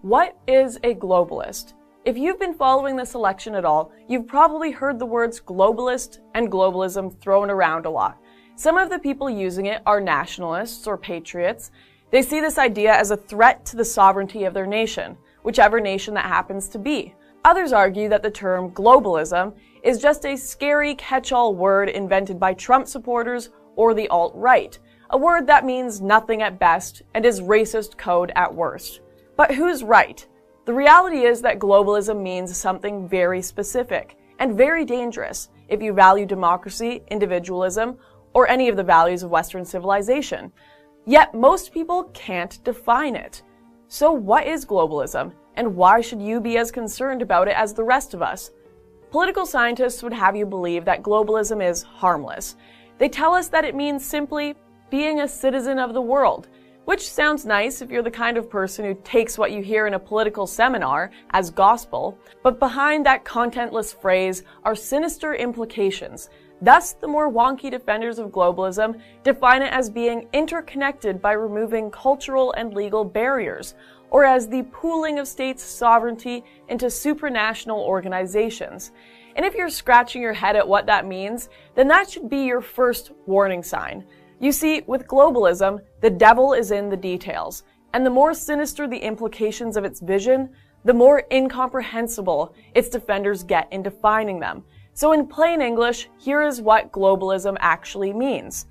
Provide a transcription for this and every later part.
What is a globalist? If you've been following this election at all, you've probably heard the words globalist and globalism thrown around a lot. Some of the people using it are nationalists or patriots. They see this idea as a threat to the sovereignty of their nation, whichever nation that happens to be. Others argue that the term globalism is just a scary catch-all word invented by Trump supporters or the alt-right, a word that means nothing at best and is racist code at worst. But who's right? The reality is that globalism means something very specific and very dangerous if you value democracy, individualism, or any of the values of Western civilization. Yet most people can't define it. So what is globalism, and why should you be as concerned about it as the rest of us? Political scientists would have you believe that globalism is harmless. They tell us that it means simply being a citizen of the world, which sounds nice if you're the kind of person who takes what you hear in a political seminar as gospel, but behind that contentless phrase are sinister implications. Thus, the more wonky defenders of globalism define it as being interconnected by removing cultural and legal barriers, or as the pooling of states' sovereignty into supranational organizations. And if you're scratching your head at what that means, then that should be your first warning sign. You see, with globalism, the devil is in the details, and the more sinister the implications of its vision, the more incomprehensible its defenders get in defining them. So in plain English, here is what globalism actually means.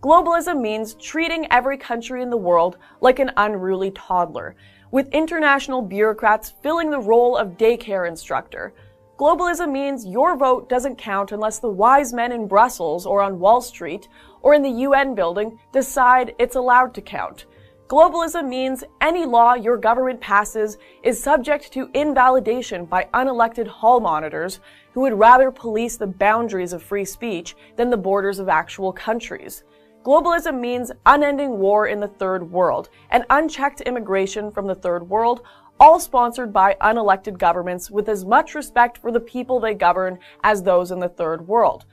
Globalism means treating every country in the world like an unruly toddler, with international bureaucrats filling the role of daycare instructor. Globalism means your vote doesn't count unless the wise men in Brussels or on Wall Street or in the UN building decide it's allowed to count. Globalism means any law your government passes is subject to invalidation by unelected hall monitors who would rather police the boundaries of free speech than the borders of actual countries. Globalism means unending war in the third world and unchecked immigration from the third world, all sponsored by unelected governments with as much respect for the people they govern as those in the third world.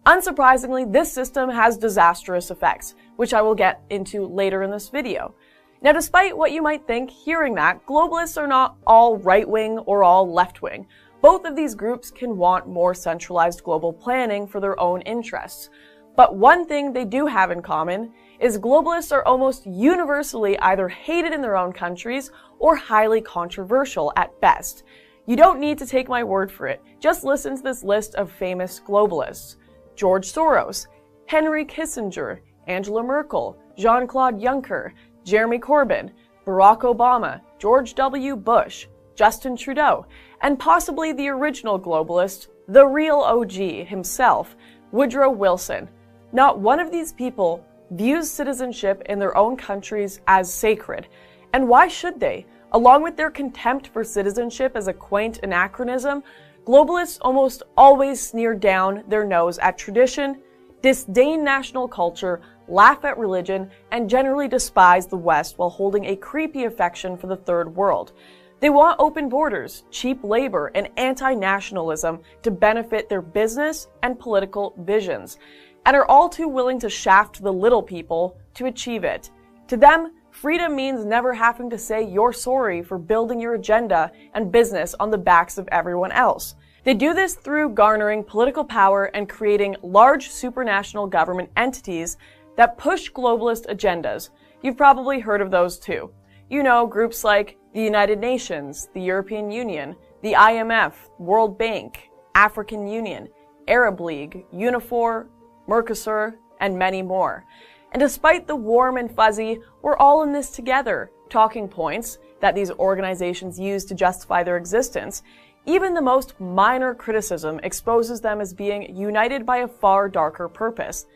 Unsurprisingly, this system has disastrous effects, which I will get into later in this video. Now, despite what you might think hearing that, globalists are not all right-wing or all left-wing. Both of these groups can want more centralized global planning for their own interests. But one thing they do have in common is globalists are almost universally either hated in their own countries or highly controversial at best. You don't need to take my word for it. Just listen to this list of famous globalists. George Soros, Henry Kissinger, Angela Merkel, Jean-Claude Juncker, Jeremy Corbyn, Barack Obama, George W. Bush, Justin Trudeau, and possibly the original globalist, the real OG himself, Woodrow Wilson. Not one of these people views citizenship in their own countries as sacred. And why should they? Along with their contempt for citizenship as a quaint anachronism, globalists almost always sneer down their nose at tradition, disdain national culture, laugh at religion, and generally despise the West while holding a creepy affection for the third world. They want open borders, cheap labor, and anti-nationalism to benefit their business and political visions, and are all too willing to shaft the little people to achieve it. To them, freedom means never having to say you're sorry for building your agenda and business on the backs of everyone else. They do this through garnering political power and creating large supranational government entities that push globalist agendas. You've probably heard of those too. You know, groups like the United Nations, the European Union, the IMF, World Bank, African Union, Arab League, UNIFOR, Mercosur, and many more. And despite the warm and fuzzy, we're all in this together talking points that these organizations use to justify their existence, even the most minor criticism exposes them as being united by a far darker purpose.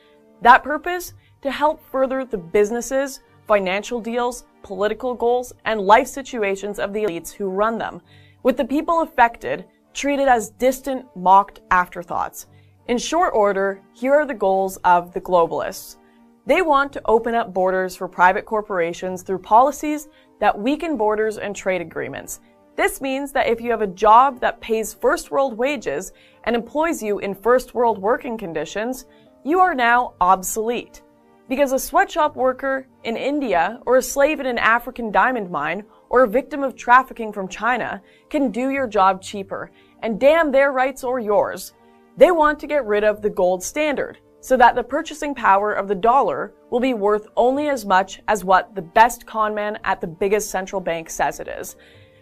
That purpose? To help further the businesses, financial deals, political goals, and life situations of the elites who run them, with the people affected treated as distant, mocked afterthoughts. In short order, here are the goals of the globalists. They want to open up borders for private corporations through policies that weaken borders and trade agreements. This means that if you have a job that pays first world wages and employs you in first world working conditions, you are now obsolete. Because a sweatshop worker in India, or a slave in an African diamond mine, or a victim of trafficking from China can do your job cheaper, and damn their rights or yours. They want to get rid of the gold standard, so that the purchasing power of the dollar will be worth only as much as what the best conman at the biggest central bank says it is.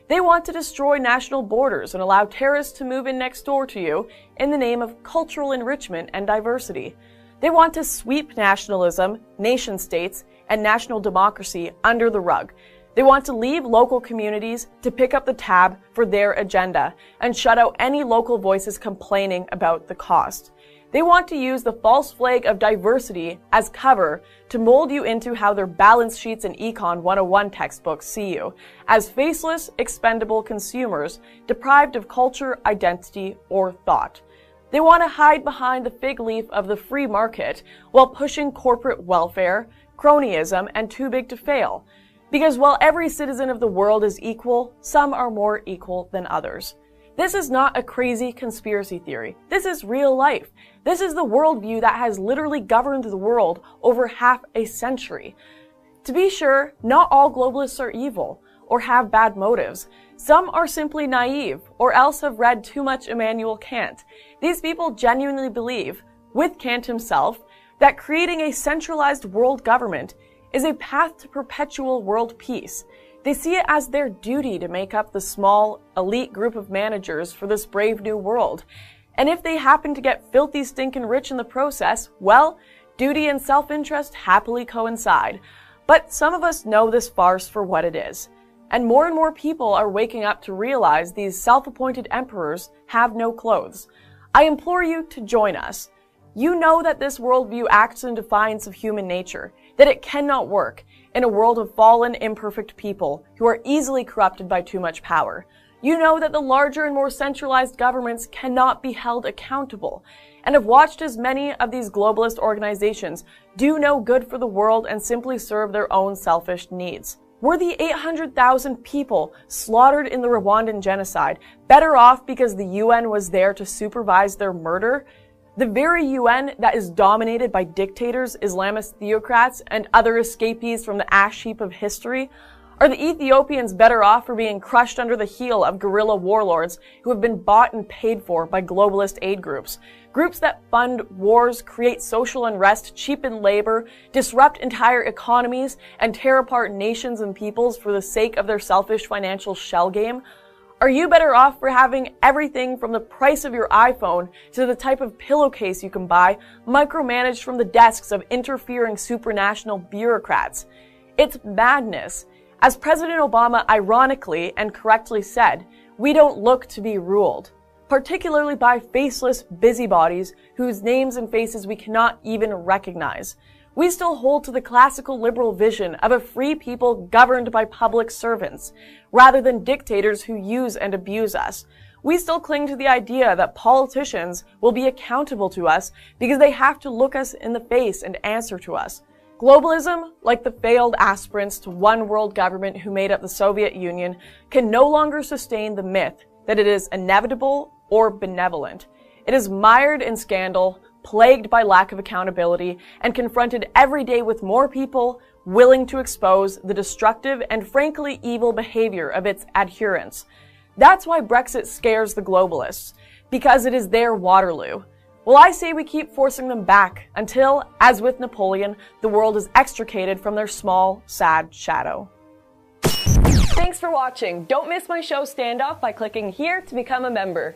They want to destroy national borders and allow terrorists to move in next door to you in the name of cultural enrichment and diversity. They want to sweep nationalism, nation states, and national democracy under the rug. They want to leave local communities to pick up the tab for their agenda and shut out any local voices complaining about the cost. They want to use the false flag of diversity as cover to mold you into how their balance sheets and Econ 101 textbooks see you, as faceless, expendable consumers deprived of culture, identity, or thought. They want to hide behind the fig leaf of the free market while pushing corporate welfare, cronyism, and too big to fail. Because while every citizen of the world is equal, some are more equal than others. This is not a crazy conspiracy theory. This is real life. This is the worldview that has literally governed the world over half a century. To be sure, not all globalists are evil or have bad motives. Some are simply naive or else have read too much Immanuel Kant. These people genuinely believe, with Kant himself, that creating a centralized world government is a path to perpetual world peace. They see it as their duty to make up the small, elite group of managers for this brave new world. And if they happen to get filthy stinkin' rich in the process, well, duty and self-interest happily coincide. But some of us know this farce for what it is. And more people are waking up to realize these self-appointed emperors have no clothes. I implore you to join us. You know that this worldview acts in defiance of human nature, that it cannot work in a world of fallen, imperfect people who are easily corrupted by too much power. You know that the larger and more centralized governments cannot be held accountable, and have watched as many of these globalist organizations do no good for the world and simply serve their own selfish needs. Were the 800,000 people slaughtered in the Rwandan genocide better off because the UN was there to supervise their murder? The very UN that is dominated by dictators, Islamist theocrats, and other escapees from the ash heap of history? Are the Ethiopians better off for being crushed under the heel of guerrilla warlords who have been bought and paid for by globalist aid groups? Groups that fund wars, create social unrest, cheapen labor, disrupt entire economies, and tear apart nations and peoples for the sake of their selfish financial shell game? Are you better off for having everything from the price of your iPhone to the type of pillowcase you can buy micromanaged from the desks of interfering supranational bureaucrats? It's madness. As President Obama ironically and correctly said, we don't look to be ruled, particularly by faceless busybodies whose names and faces we cannot even recognize. We still hold to the classical liberal vision of a free people governed by public servants, rather than dictators who use and abuse us. We still cling to the idea that politicians will be accountable to us because they have to look us in the face and answer to us. Globalism, like the failed aspirants to one world government who made up the Soviet Union, can no longer sustain the myth that it is inevitable or benevolent. It is mired in scandal, plagued by lack of accountability, and confronted every day with more people willing to expose the destructive and frankly evil behavior of its adherents. That's why Brexit scares the globalists, because it is their Waterloo. Well, I say we keep forcing them back until, as with Napoleon, the world is extricated from their small, sad shadow. Thanks for watching. Don't miss my show Standoff by clicking here to become a member.